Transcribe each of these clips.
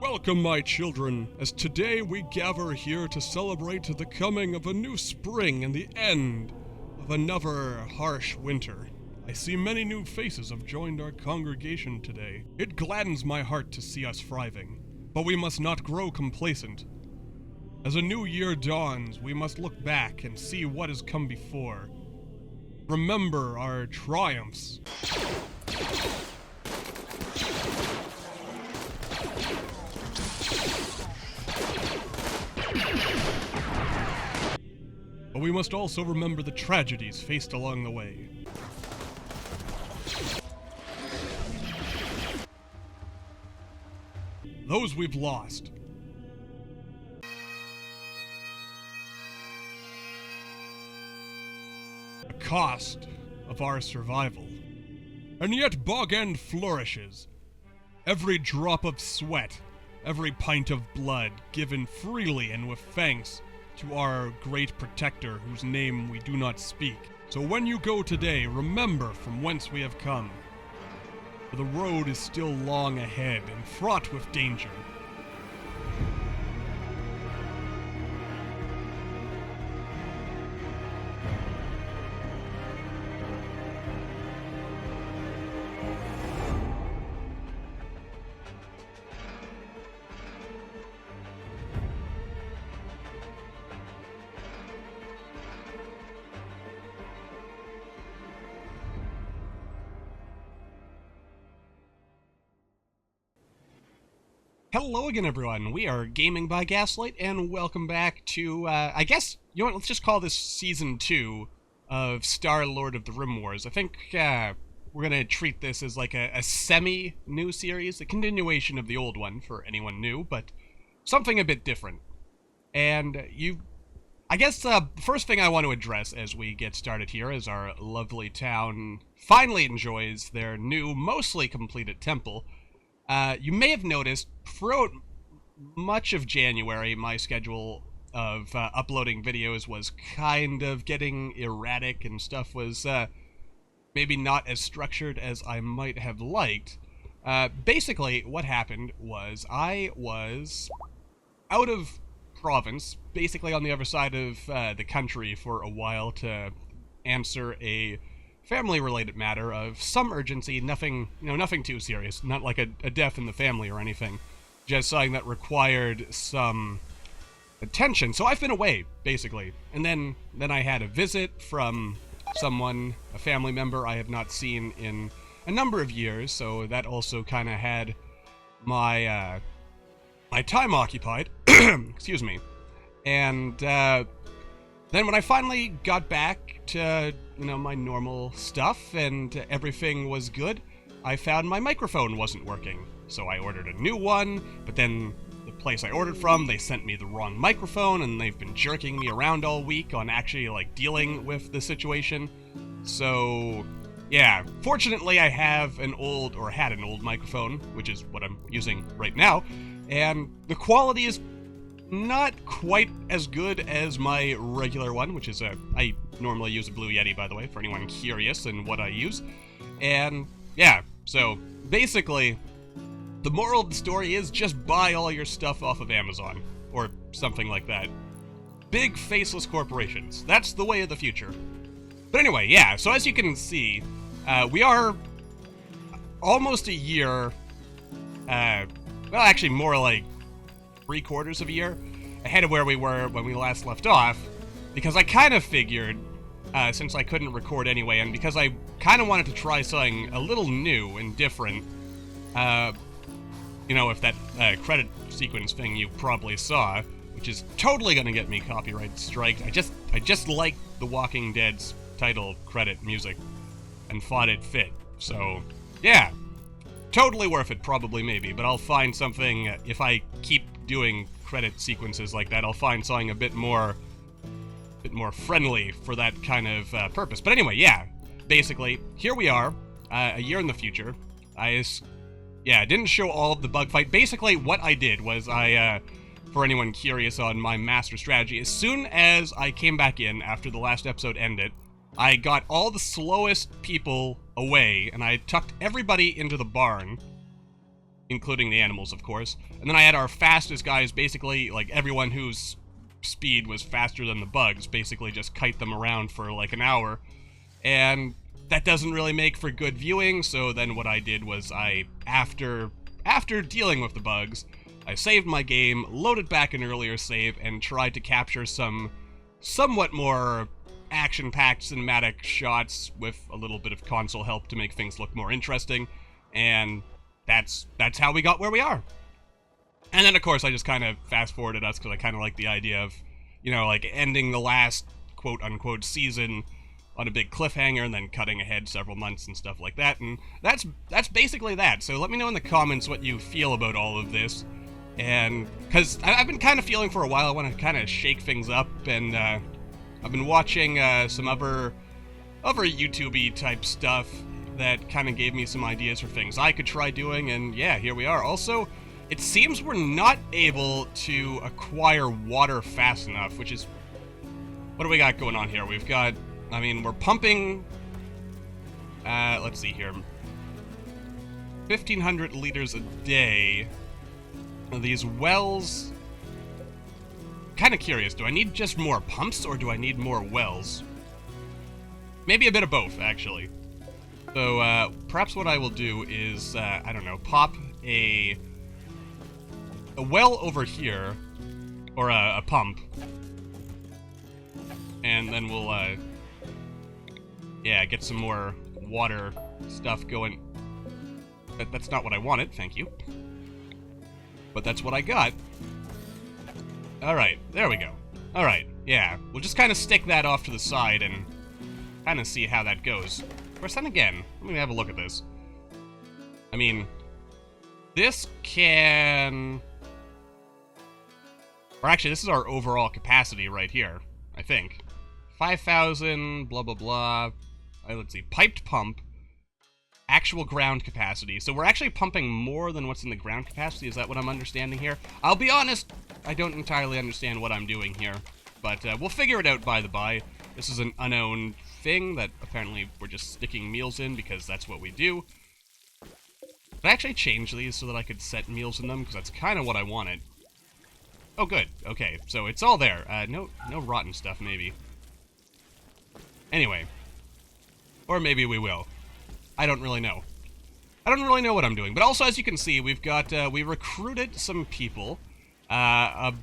Welcome, my children, as today we gather here to celebrate the coming of a new spring and the end of another harsh winter. I see many new faces have joined our congregation today. It gladdens my heart to see us thriving, but we must not grow complacent. As a new year dawns, we must look back and see what has come before. Remember our triumphs. But we must also remember the tragedies faced along the way. Those we've lost. The cost of our survival. And yet Bog End flourishes. Every drop of sweat, every pint of blood given freely and with thanks to our great protector whose name we do not speak. So when you go today, remember from whence we have come. For the road is still long ahead and fraught with danger. Hello again, everyone. We are Gaming by Gaslight, and welcome back to, I guess, you know what, let's just call this Season 2 of Star-Lord of the Rim Wars. I think, we're gonna treat this as like a semi-new series, a continuation of the old one for anyone new, but something a bit different. And I guess, the first thing I want to address as we get started here is our lovely town finally enjoys their new, mostly completed temple. You may have noticed, throughout much of January, my schedule of uploading videos was kind of getting erratic, and stuff was maybe not as structured as I might have liked. Basically, what happened was I was out of province, basically on the other side of the country for a while to answer a family-related matter of some urgency, nothing too serious, not like a death in the family or anything, just something that required some attention. So I've been away, basically, and then I had a visit from someone, a family member I have not seen in a number of years, so that also kind of had my my time occupied. Excuse me. And then when I finally got back to, my normal stuff and everything was good, I found my microphone wasn't working. So I ordered a new one, but then the place I ordered from, they sent me the wrong microphone, and they've been jerking me around all week on actually, dealing with the situation. So, yeah, fortunately I had an old microphone, which is what I'm using right now, and the quality is not quite as good as my regular one, which is I normally use a Blue Yeti, by the way, for anyone curious in what I use. And yeah, so basically, the moral of the story is just buy all your stuff off of Amazon, or something like that. Big faceless corporations. That's the way of the future. But anyway, yeah, so as you can see, we are almost a year, well, actually more like 3/4 of a year ahead of where we were when we last left off, because I kind of figured, since I couldn't record anyway, and because I kind of wanted to try something a little new and different, if that credit sequence thing you probably saw, which is totally gonna get me copyright striked. I just like The Walking Dead's title credit music and thought it fit. So yeah, totally worth it, probably, maybe, but I'll find something, if I keep doing credit sequences like that, I'll find something a bit more friendly for that kind of purpose. But anyway, yeah, basically, here we are, a year in the future. I didn't show all of the bug fight. Basically, what I did was for anyone curious on my master strategy, as soon as I came back in after the last episode ended, I got all the slowest people away, and I tucked everybody into the barn, including the animals, of course. And then I had our fastest guys, basically, like, everyone whose speed was faster than the bugs, basically just kite them around for, like, an hour. And that doesn't really make for good viewing, so then what I did was after dealing with the bugs, I saved my game, loaded back an earlier save, and tried to capture some somewhat more action-packed cinematic shots with a little bit of console help to make things look more interesting, and that's how we got where we are. And then, of course, I just kind of fast-forwarded us, because I kind of like the idea of, you know, like, ending the last quote-unquote season on a big cliffhanger and then cutting ahead several months and stuff like that, and that's basically that. So let me know in the comments what you feel about all of this, and because I've been kind of feeling for a while I want to kind of shake things up, and I've been watching some other YouTube-y type stuff that kind of gave me some ideas for things I could try doing, and yeah, here we are. Also, it seems we're not able to acquire water fast enough, which is... What do we got going on here? We've got... I mean, we're pumping... let's see here. 1,500 liters a day. These wells... Kind of curious, do I need just more pumps, or do I need more wells? Maybe a bit of both, actually. So, perhaps what I will do is, I don't know, pop a well over here, or a pump, and then we'll, yeah, get some more water stuff going. That's not what I wanted, thank you. But that's what I got. Alright, there we go. Alright, yeah, we'll just kind of stick that off to the side and kind of see how that goes. Of course, then again, let me have a look at this. I mean, this can... Or actually, this is our overall capacity right here, I think. 5,000, blah, blah, blah. Let's see, piped pump, actual ground capacity. So we're actually pumping more than what's in the ground capacity. Is that what I'm understanding here? I'll be honest, I don't entirely understand what I'm doing here. But we'll figure it out by the by. This is an unknown thing that apparently we're just sticking meals in because that's what we do. Did I actually change these so that I could set meals in them? Because that's kind of what I wanted. Oh, good. Okay, so it's all there. No rotten stuff, maybe. Anyway. Or maybe we will. I don't really know. I don't really know what I'm doing. But also, as you can see, we've got, we recruited some people. A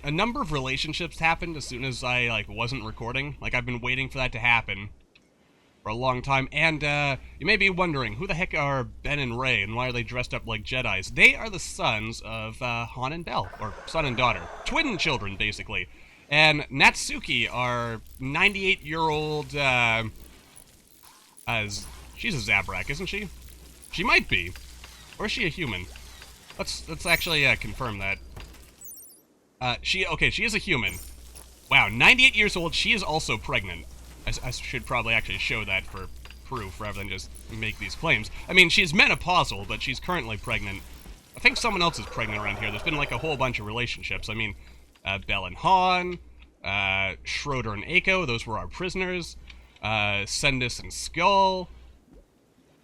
number of relationships happened as soon as I, like, wasn't recording. Like, I've been waiting for that to happen for a long time. And, you may be wondering, who the heck are Ben and Ray, and why are they dressed up like Jedis? They are the sons of, Han and Belle, or son and daughter. Twin children, basically. And Natsuki, our 98-year-old, she's a Zabrak, isn't she? She might be. Or is she a human? Let's actually, confirm that. She is a human. Wow, 98 years old, she is also pregnant. I should probably actually show that for proof, rather than just make these claims. I mean, she's menopausal, but she's currently pregnant. I think someone else is pregnant around here. There's been, like, a whole bunch of relationships. I mean, Belle and Han, Schroeder and Aiko, those were our prisoners. Sendus and Skull.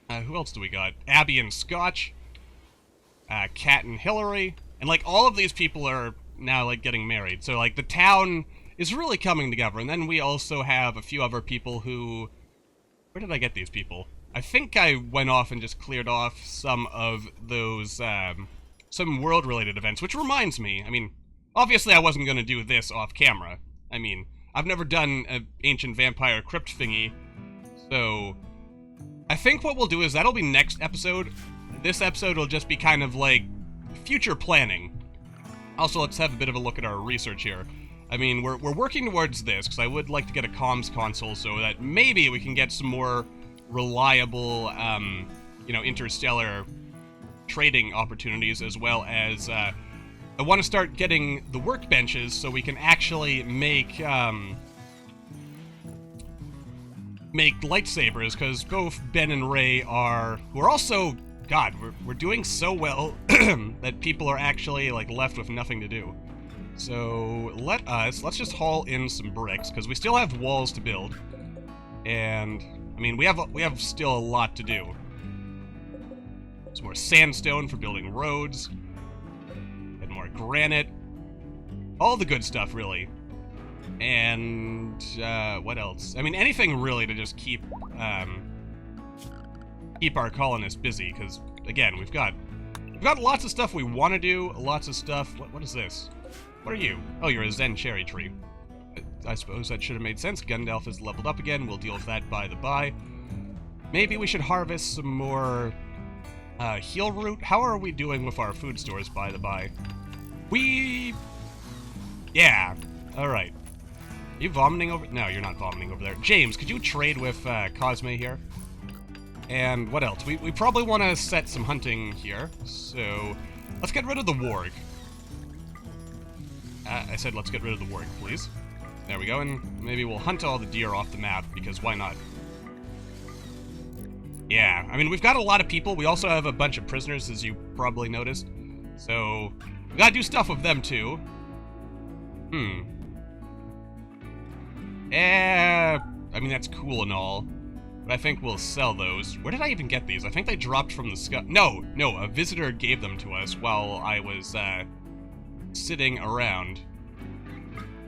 Who else do we got? Abby and Scotch. Kat and Hillary. And, like, all of these people are now, like, getting married. So, like, the town is really coming together. And then we also have a few other people who... Where did I get these people? I think I went off and just cleared off some of those, some world-related events. Which reminds me, I mean, obviously I wasn't going to do this off camera. I mean, I've never done an ancient vampire crypt thingy. So... I think what we'll do is that'll be next episode. This episode will just be kind of like future planning. Also, let's have a bit of a look at our research here. I mean, we're working towards this, because I would like to get a comms console so that maybe we can get some more reliable, you know, interstellar trading opportunities, as well as, I want to start getting the workbenches so we can actually make lightsabers, because both Ben and Ray are... We're also... God, we're doing so well that people are actually, like, left with nothing to do. So, let's just haul in some bricks, because we still have walls to build. And, I mean, we have still a lot to do. Some more sandstone for building roads. And more granite. All the good stuff, really. And, what else? I mean, anything really to just keep our colonists busy, because, again, we've got lots of stuff we want to do, lots of stuff... What is this? What are you? Oh, you're a Zen cherry tree. I suppose that should have made sense. Gundalf is leveled up again. We'll deal with that by the by. Maybe we should harvest some more heal root. How are we doing with our food stores, by the by? Yeah. Alright. Are you vomiting over... No, you're not vomiting over there. James, could you trade with Cosme here? And what else? We probably want to set some hunting here. So, let's get rid of the warg. I said let's get rid of the warg, please. There we go, and maybe we'll hunt all the deer off the map, because why not? Yeah, I mean, we've got a lot of people. We also have a bunch of prisoners, as you probably noticed. So, we gotta do stuff with them, too. I mean, that's cool and all, but I think we'll sell those. Where did I even get these? I think they dropped from the sky. No, a visitor gave them to us while I was, sitting around.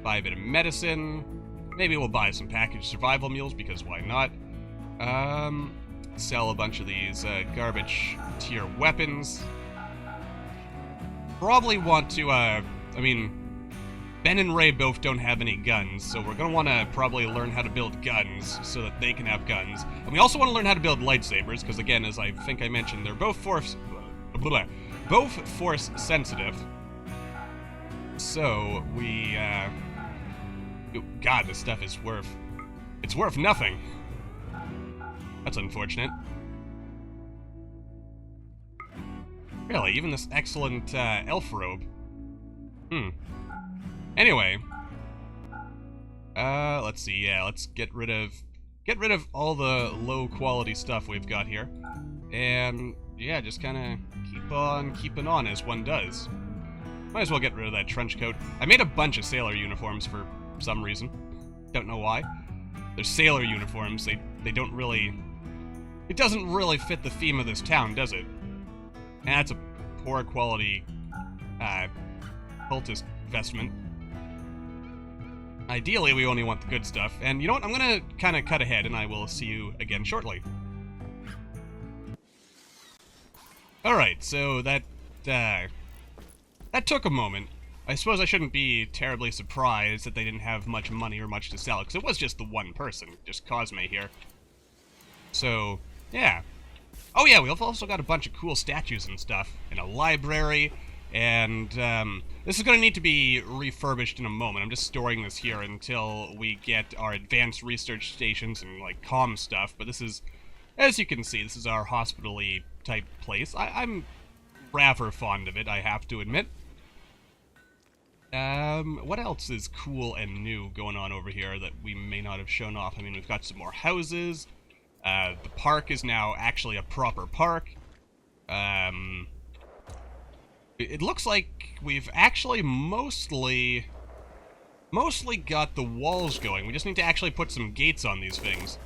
Buy a bit of medicine. Maybe we'll buy some packaged survival meals, because why not? Sell a bunch of these garbage tier weapons. Probably want to, I mean, Ben and Ray both don't have any guns, so we're going to want to probably learn how to build guns so that they can have guns. And we also want to learn how to build lightsabers, because again, as I think I mentioned, they're both force sensitive. So, we, God, this stuff is it's worth nothing. That's unfortunate. Really, even this excellent, elf robe. Anyway. Let's see, yeah, let's get rid of all the low-quality stuff we've got here. And, yeah, just kinda keep on keeping on as one does. Might as well get rid of that trench coat. I made a bunch of sailor uniforms for some reason. Don't know why. They're sailor uniforms. They don't really... It doesn't really fit the theme of this town, does it? And that's a poor quality, cultist vestment. Ideally, we only want the good stuff. And you know what? I'm gonna kind of cut ahead, and I will see you again shortly. Alright, so that took a moment. I suppose I shouldn't be terribly surprised that they didn't have much money or much to sell, because it was just the one person, just Cosme here. So, yeah. Oh yeah, we've also got a bunch of cool statues and stuff, in a library, and this is going to need to be refurbished in a moment. I'm just storing this here until we get our advanced research stations and, like, comm stuff, but this is, as you can see, this is our hospital-y type place. I'm rather fond of it, I have to admit. What else is cool and new going on over here that we may not have shown off? I mean, we've got some more houses. The park is now actually a proper park. It looks like we've actually mostly got the walls going. We just need to actually put some gates on these things,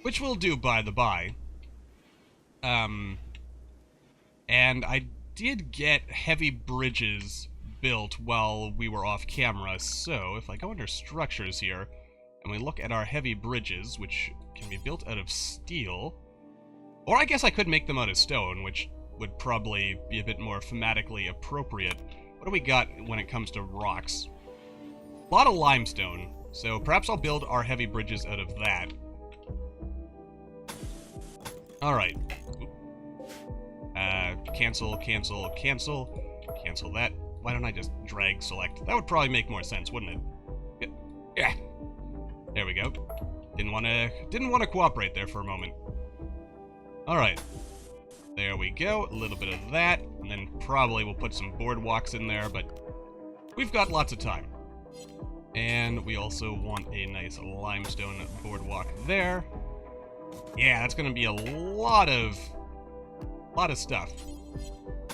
which we'll do by the by. And I did get heavy bridges built while we were off camera, so if I go under structures here, and we look at our heavy bridges, which can be built out of steel, or I guess I could make them out of stone, which would probably be a bit more thematically appropriate. What do we got when it comes to rocks? A lot of limestone, so perhaps I'll build our heavy bridges out of that. Alright. Cancel that. Why don't I just drag select? That would probably make more sense, wouldn't it? Yeah. There we go. Didn't want to cooperate there for a moment. Alright. There we go. A little bit of that. And then probably we'll put some boardwalks in there, but we've got lots of time. And we also want a nice limestone boardwalk there. Yeah, that's going to be a lot of stuff.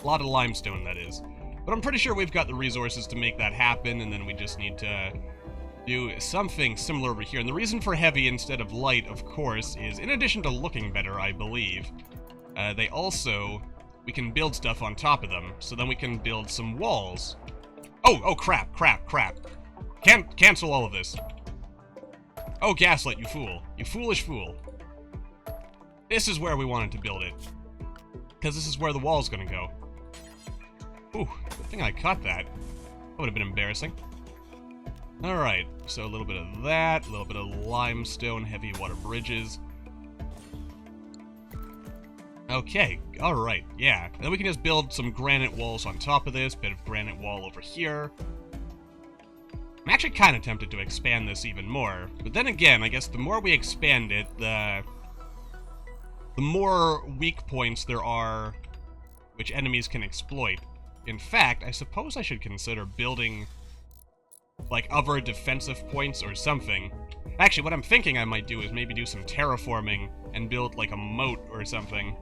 A lot of limestone, that is. But I'm pretty sure we've got the resources to make that happen, and then we just need to do something similar over here. And the reason for heavy instead of light, of course, is in addition to looking better, I believe, they also we can build stuff on top of them. So then we can build some walls. Oh, crap. Cancel all of this. Oh, Gaslight, you fool. You foolish fool. This is where we wanted to build it. Because this is where the wall's gonna go. Ooh, good thing I caught that. That would have been embarrassing. Alright, so a little bit of that, a little bit of limestone, heavy water bridges. Okay, alright, yeah. Then we can just build some granite walls on top of this, bit of granite wall over here. I'm actually kind of tempted to expand this even more, but then again, I guess the more we expand it, the more weak points there are which enemies can exploit. In fact, I suppose I should consider building, like, other defensive points or something. Actually, what I'm thinking I might do is maybe do some terraforming and build, like, a moat or something.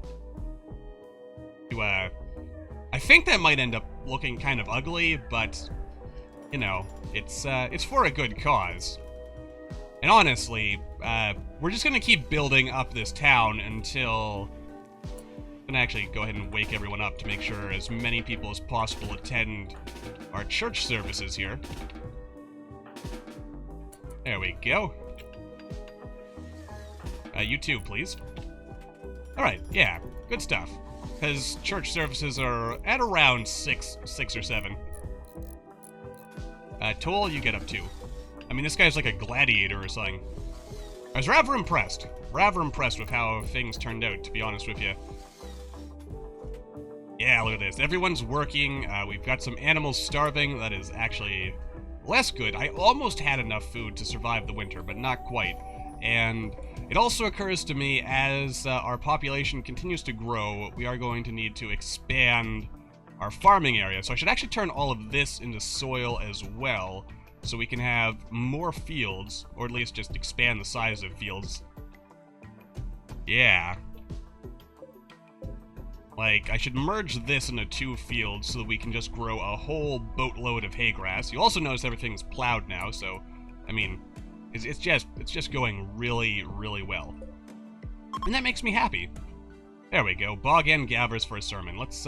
I think that might end up looking kind of ugly, but, you know, it's for a good cause. And honestly, we're just gonna keep building up this town until... I'm gonna actually go ahead and wake everyone up to make sure as many people as possible attend our church services here. There we go. You too, please. Alright, yeah, good stuff. Because church services are at around 6 or 7. Toll, you get up too. I mean, this guy's like a gladiator or something. I was rather impressed with how things turned out, to be honest with you. Yeah, look at this. Everyone's working. We've got some animals starving. That is actually less good. I almost had enough food to survive the winter, but not quite. And it also occurs to me, as our population continues to grow, we are going to need to expand our farming area. So I should actually turn all of this into soil as well, so we can have more fields, or at least just expand the size of fields. Yeah. Like, I should merge this into 2 fields so that we can just grow a whole boatload of hay grass. You also notice everything's plowed now, so, I mean, it's just going really, really well. And that makes me happy. There we go. Bog End Gavers for a sermon. Let's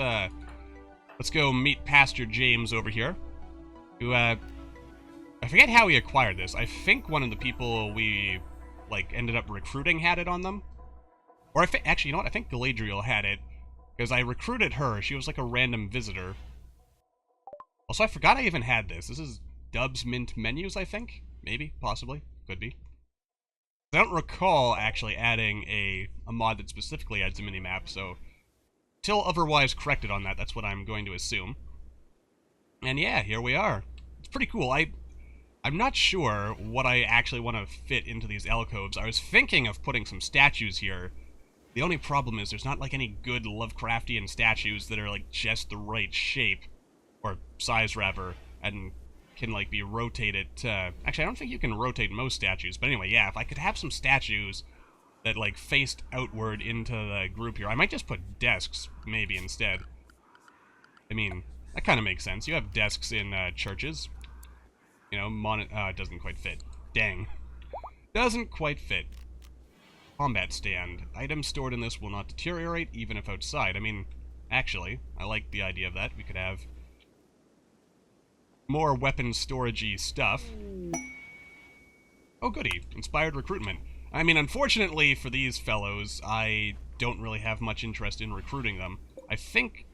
go meet Pastor James over here, who, I forget how we acquired this. I think one of the people we, like, ended up recruiting had it on them. Or actually, you know what? I think Galadriel had it, because I recruited her. She was like a random visitor. Also, I forgot I even had this. This is Dub's Mint Menus, I think? Maybe? Possibly? Could be. I don't recall actually adding a mod that specifically adds a minimap, so till otherwise corrected on that, that's what I'm going to assume. And yeah, here we are. It's pretty cool. I'm not sure what I actually want to fit into these alcoves. I was thinking of putting some statues here. The only problem is there's not, like, any good Lovecraftian statues that are, like, just the right shape, or size, rather, and can, like, be rotated to... Actually, I don't think you can rotate most statues, but anyway, yeah, if I could have some statues that, like, faced outward into the group here, I might just put desks, maybe, instead. I mean, that kind of makes sense. You have desks in churches. You know, it doesn't quite fit. Dang. Doesn't quite fit. Combat stand. Items stored in this will not deteriorate, even if outside. I mean, actually, I like the idea of that. We could have more weapon storage-y stuff. Oh, goody. Inspired recruitment. I mean, unfortunately for these fellows, I don't really have much interest in recruiting them. I think...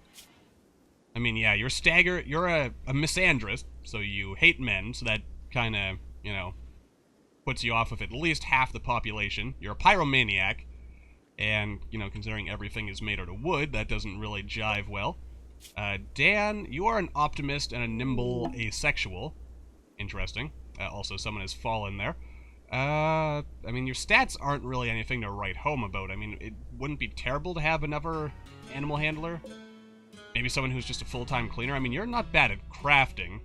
I mean, yeah, you're a misandrist, so you hate men, so that kind of, you know, puts you off of at least half the population. You're a pyromaniac, and, you know, considering everything is made out of wood, that doesn't really jive well. Dan, you are an optimist and a nimble asexual. Interesting. Also, someone has fallen there. I mean, your stats aren't really anything to write home about. I mean, it wouldn't be terrible to have another animal handler. Maybe someone who's just a full-time cleaner. I mean, you're not bad at crafting.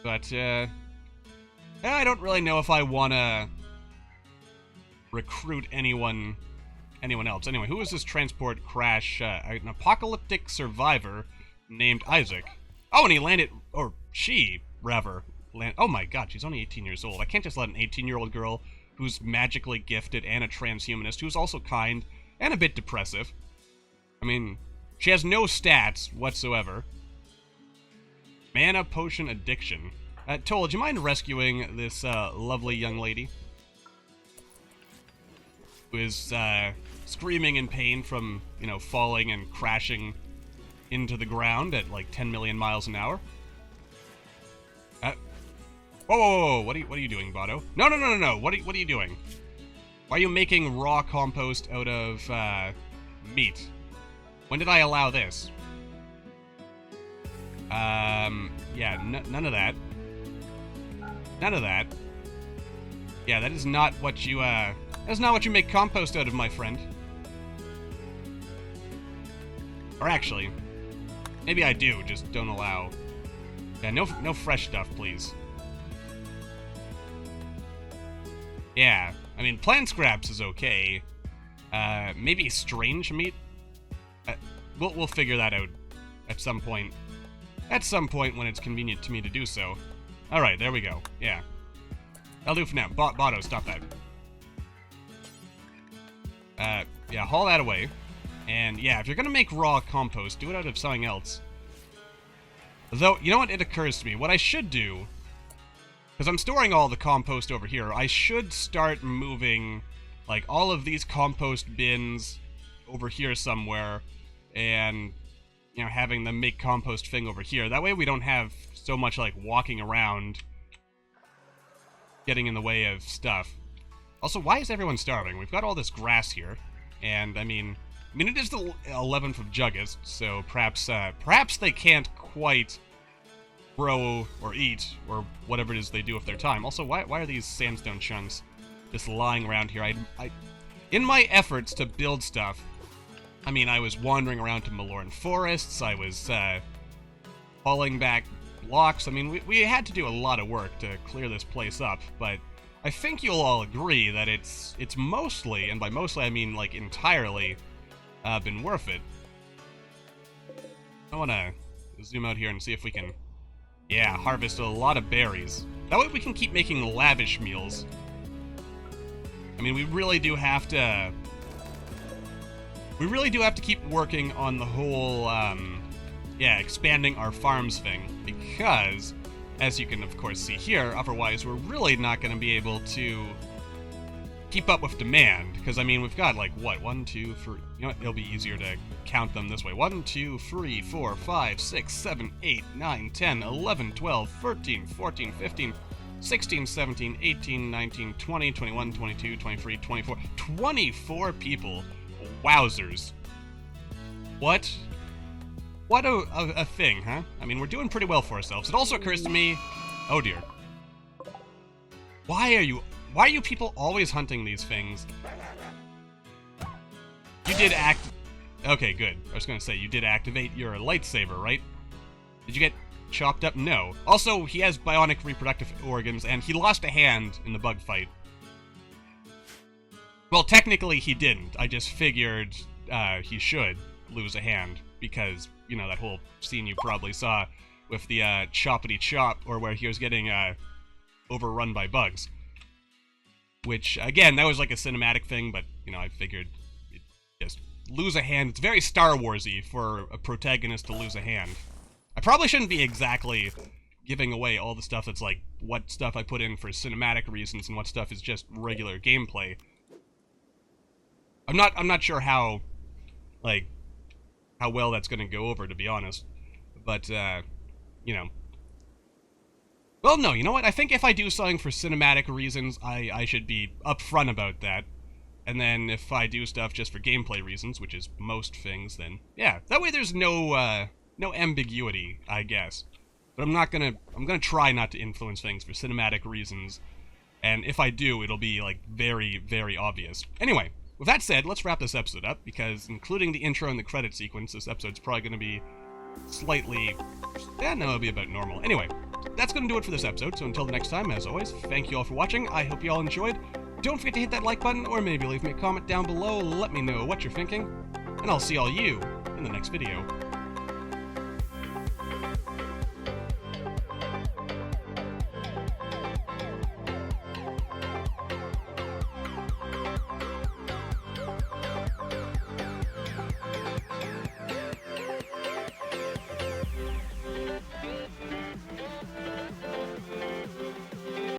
But, I don't really know if I want to recruit anyone else. Anyway, who is this transport crash? An apocalyptic survivor named Isaac. Oh, and he landed, or she, rather. Oh my god, she's only 18 years old. I can't just let an 18-year-old girl who's magically gifted and a transhumanist, who's also kind and a bit depressive. I mean, She has no stats whatsoever. Mana potion addiction. Toll, do you mind rescuing this lovely young lady? Who is screaming in pain from, you know, falling and crashing into the ground at like 10 million miles an hour. Whoa, what are you doing, Botto? No. What are you doing? Why are you making raw compost out of meat? When did I allow this? Yeah, none of that. None of that. Yeah, that is not what you, that's not what you make compost out of, my friend. Or actually, maybe I do, just don't allow. Yeah, no fresh stuff, please. Yeah, I mean, plant scraps is okay. Maybe strange meat? We'll figure that out at some point. At some point when it's convenient to me to do so. Alright, there we go. Yeah. That'll do for now. Botto, stop that. Yeah, haul that away. And yeah, if you're gonna make raw compost, do it out of something else. Though, you know what? It occurs to me. What I should do, because I'm storing all the compost over here, I should start moving, like, all of these compost bins over here somewhere, and, you know, having them make compost thing over here. That way we don't have so much, like, walking around, getting in the way of stuff. Also, why is everyone starving? We've got all this grass here, and, I mean, it is the 11th of Juggist, so perhaps they can't quite grow or eat, or whatever it is they do with their time. Also, why are these sandstone chunks just lying around here? In my efforts to build stuff, I mean, I was wandering around to Malorn forests, I was hauling back blocks. I mean, we had to do a lot of work to clear this place up, but I think you'll all agree that it's mostly, and by mostly I mean like entirely, been worth it. I want to zoom out here and see if we can, yeah, harvest a lot of berries. That way we can keep making lavish meals. I mean, we really do have to keep working on the whole, yeah, expanding our farms thing, because, as you can of course see here, otherwise we're really not going to be able to keep up with demand, because, I mean, we've got, like, what, 1, 2, 3, you know what, it'll be easier to count them this way. 1, 2, 3, 4, 5, 6, 7, 8, 9, 10, 11, 12, 13, 14, 15, 16, 17, 18, 19, 20, 21, 22, 23, 24, 24 people. Wowzers. What a thing, huh? I mean, we're doing pretty well for ourselves. It also occurs to me, oh dear. Why are you people always hunting these things? You did okay, good. I was gonna say, you did activate your lightsaber, right? Did you get chopped up? No. Also, he has bionic reproductive organs, and he lost a hand in the bug fight. Well, technically he didn't. I just figured he should lose a hand, because, you know, that whole scene you probably saw with the choppity chop, or where he was getting overrun by bugs. Which, again, that was like a cinematic thing, but, you know, I figured it'd just lose a hand. It's very Star Wars-y for a protagonist to lose a hand. I probably shouldn't be exactly giving away all the stuff that's, like, what stuff I put in for cinematic reasons and what stuff is just regular gameplay. I'm not sure how, like, how well that's gonna go over, to be honest. But, you know. Well, no, you know what? I think if I do something for cinematic reasons, I should be upfront about that. And then if I do stuff just for gameplay reasons, which is most things, then, yeah. That way there's no ambiguity, I guess. But I'm gonna try not to influence things for cinematic reasons. And if I do, it'll be, like, very, very obvious. Anyway. With that said, let's wrap this episode up, because including the intro and the credit sequence, this episode's probably going to be slightly... yeah, no, it'll be about normal. Anyway, that's going to do it for this episode, so until the next time, as always, thank you all for watching. I hope you all enjoyed. Don't forget to hit that like button, or maybe leave me a comment down below, let me know what you're thinking, and I'll see all you in the next video.